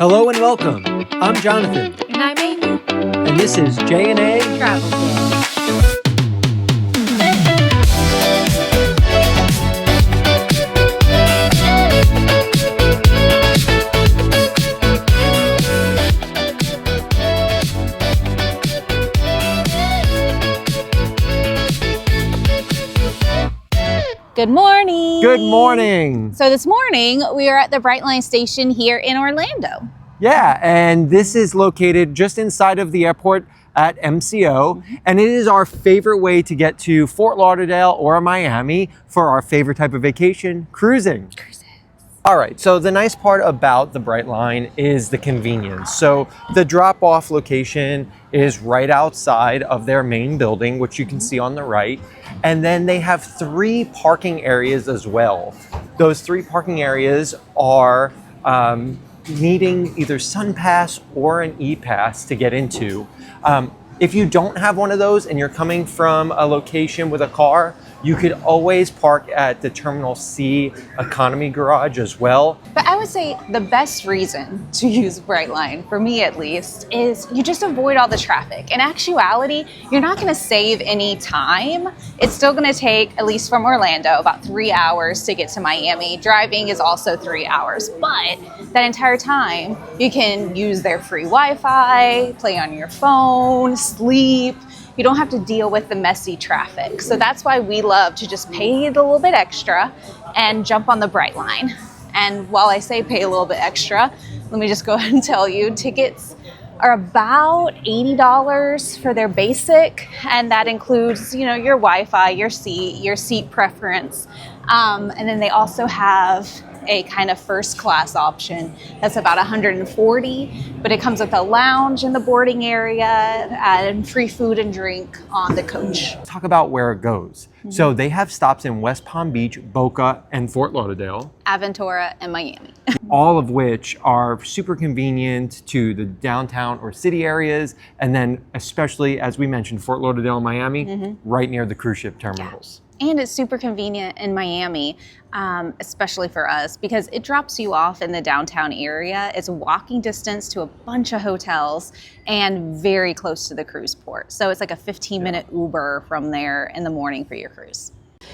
Hello and welcome. I'm Jonathan. And I'm Amy. And this is J&A Travel Kit. Good morning. Good morning. So this morning we are at the Brightline station here in Orlando. Yeah, and this is located just inside of the airport at MCO, and it is our favorite way to get to Fort Lauderdale or Miami for our favorite type of vacation, cruising. All right, so the nice part about the Brightline is the convenience. So the drop-off location is right outside of their main building, which you can see on the right. And then they have 3 parking areas as well. Those 3 parking areas are needing either SunPass or an E-Pass to get into. If you don't have one of those and you're coming from a location with a car, you could always park at the Terminal C Economy Garage as well. But I would say the best reason to use Brightline, for me at least, is you just avoid all the traffic. In actuality, you're not going to save any time. It's still going to take, at least from Orlando, about 3 hours to get to Miami. Driving is also 3 hours, but that entire time you can use their free Wi-Fi, play on your phone, sleep. You don't have to deal with the messy traffic. So that's why we love to just pay a little bit extra and jump on the Brightline. And while I say pay a little bit extra, let me just go ahead and tell you, tickets are about $80 for their basic, and that includes, you know, your Wi-Fi, your seat preference. And then they also have a kind of first class option that's about $140, but it comes with a lounge in the boarding area and free food and drink on the coach. Talk about where it goes. So they have stops in West Palm Beach, Boca, and Fort Lauderdale. Aventura and Miami. All of which are super convenient to the downtown or city areas. And then especially, as we mentioned, Fort Lauderdale and Miami, right near the cruise ship terminals. Yeah. And it's super convenient in Miami, especially for us, because it drops you off in the downtown area. It's walking distance to a bunch of hotels and very close to the cruise port. So it's like a 15-minute Uber from there in the morning for your cruise.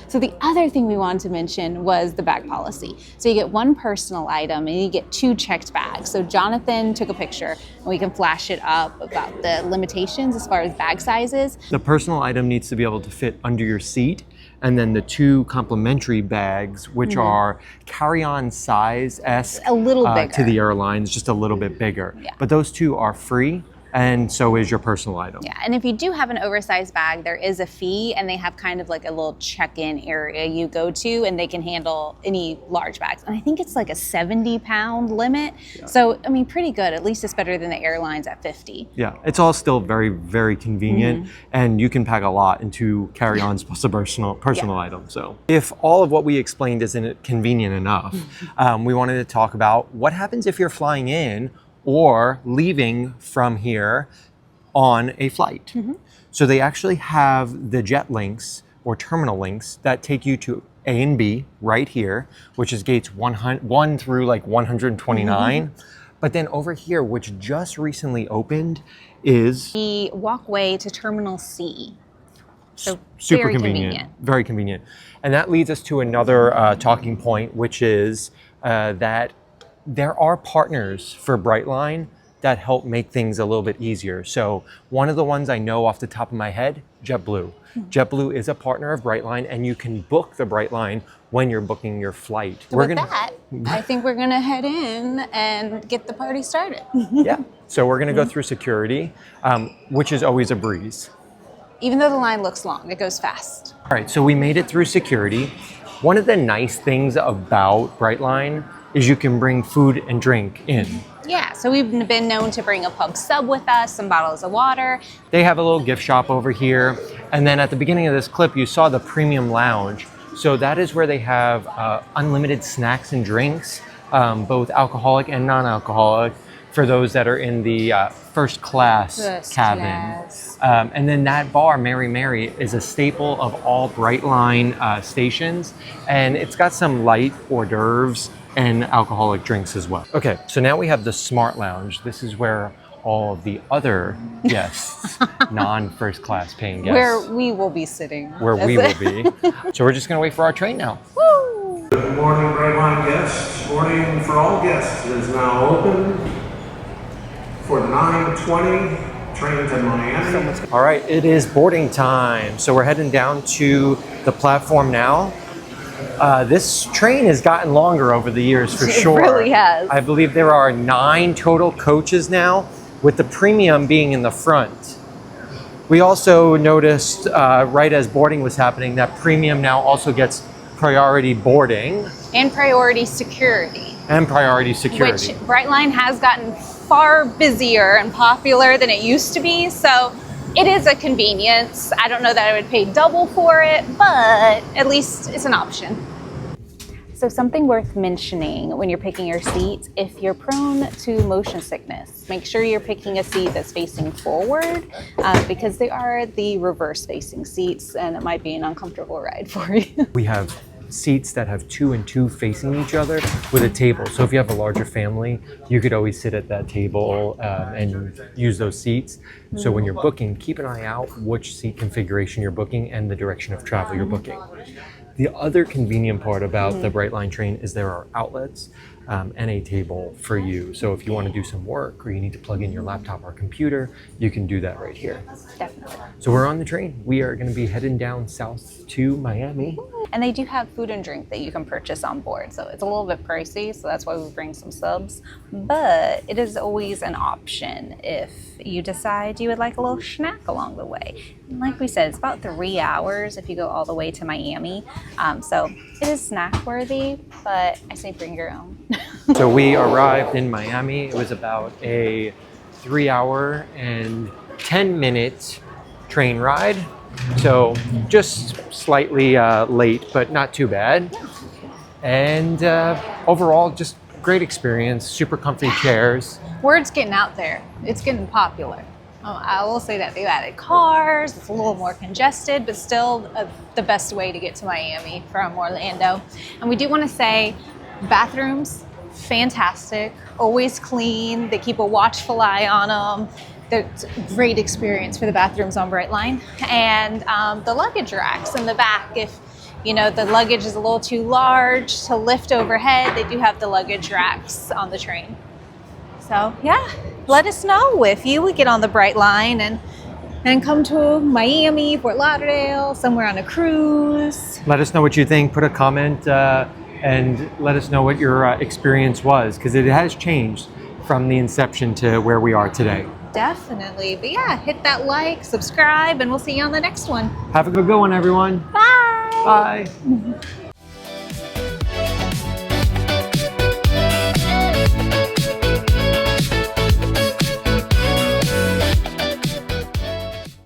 So the other thing we wanted to mention was the bag policy. So you get 1 personal item and you get 2 checked bags. So Jonathan took a picture and we can flash it up about the limitations as far as bag sizes. The personal item needs to be able to fit under your seat. And then the 2 complimentary bags, which are carry-on size S, a little bigger to the airlines, just a little bit bigger. Yeah. But those 2 are free, and so is your personal item. Yeah, and if you do have an oversized bag, there is a fee, and they have kind of like a little check-in area you go to, and they can handle any large bags. And I think it's like a 70-pound limit. Yeah. So, I mean, pretty good. At least it's better than the airlines at 50. Yeah, it's all still very, very convenient, and you can pack a lot into carry-ons plus a personal item. So if all of what we explained isn't convenient enough, we wanted to talk about what happens if you're flying in or leaving from here on a flight. So they actually have the jet links or terminal links that take you to A and B right here, which is gates 1 through like 129. But then over here, which just recently opened, is the walkway to Terminal C. So super very convenient. Very convenient. And that leads us to another talking point, which is that there are partners for Brightline that help make things a little bit easier. So one of the ones I know off the top of my head, JetBlue. JetBlue is a partner of Brightline, and you can book the Brightline when you're booking your flight. So I think we're gonna head in and get the party started. Yeah, so we're gonna go through security, which is always a breeze. Even though the line looks long, it goes fast. All right, so we made it through security. One of the nice things about Brightline is you can bring food and drink in. Yeah, so we've been known to bring a pub sub with us, some bottles of water. They have a little gift shop over here. And then at the beginning of this clip, you saw the premium lounge. So that is where they have unlimited snacks and drinks, both alcoholic and non-alcoholic, for those that are in the first class cabin. And then that bar, Mary Mary, is a staple of all Brightline stations. And it's got some light hors d'oeuvres and alcoholic drinks as well. Okay, so now we have the Smart Lounge. This is where all of the other guests, non-first class paying guests. Where we will be sitting. Where we will be. So we're just gonna wait for our train now. Woo! Good morning, Brightline guests. Morning for all guests is now open for the 9:20 train to Miami. All right, it is boarding time. So we're heading down to the platform now. This train has gotten longer over the years for sure. It really has. I believe there are 9 total coaches now, with the premium being in the front. We also noticed right as boarding was happening that premium now also gets priority boarding. And priority security. And priority security. Which Brightline has gotten far busier and popular than it used to be. So it is a convenience. I don't know that I would pay double for it, but at least it's an option. So something worth mentioning when you're picking your seat, if you're prone to motion sickness, make sure you're picking a seat that's facing forward because they are the reverse facing seats and it might be an uncomfortable ride for you. We have seats that have 2 and 2 facing each other with a table. So if you have a larger family, you could always sit at that table and use those seats. So when you're booking, keep an eye out which seat configuration you're booking and the direction of travel you're booking. The other convenient part about the Brightline train is there are outlets and a table for you. So if you want to do some work or you need to plug in your laptop or computer, you can do that right here. Definitely. So we're on the train. We are going to be heading down south to Miami. And they do have food and drink that you can purchase on board. So it's a little bit pricey, so that's why we bring some subs. But it is always an option if you decide you would like a little snack along the way. And like we said, it's about 3 hours if you go all the way to Miami. So it is snack worthy, but I say bring your own. So we arrived in Miami. It was about a 3-hour and 10-minute train ride. So just slightly late, but not too bad. And overall, just great experience, super comfy chairs. Word's getting out there. It's getting popular. I will say that they've added cars. It's a little more congested, but still the best way to get to Miami from Orlando. And we do want to say bathrooms, fantastic, always clean. They keep a watchful eye on them. It's a great experience for the bathrooms on Brightline. And the luggage racks in the back, if you know the luggage is a little too large to lift overhead, they do have the luggage racks on the train. So yeah, let us know if you would get on the Brightline and come to Miami, Fort Lauderdale, somewhere on a cruise. Let us know what you think. Put a comment and let us know what your experience was, because it has changed from the inception to where we are today. Definitely. But yeah, hit that like, subscribe, and we'll see you on the next one. Have a good one, everyone. Bye. Bye.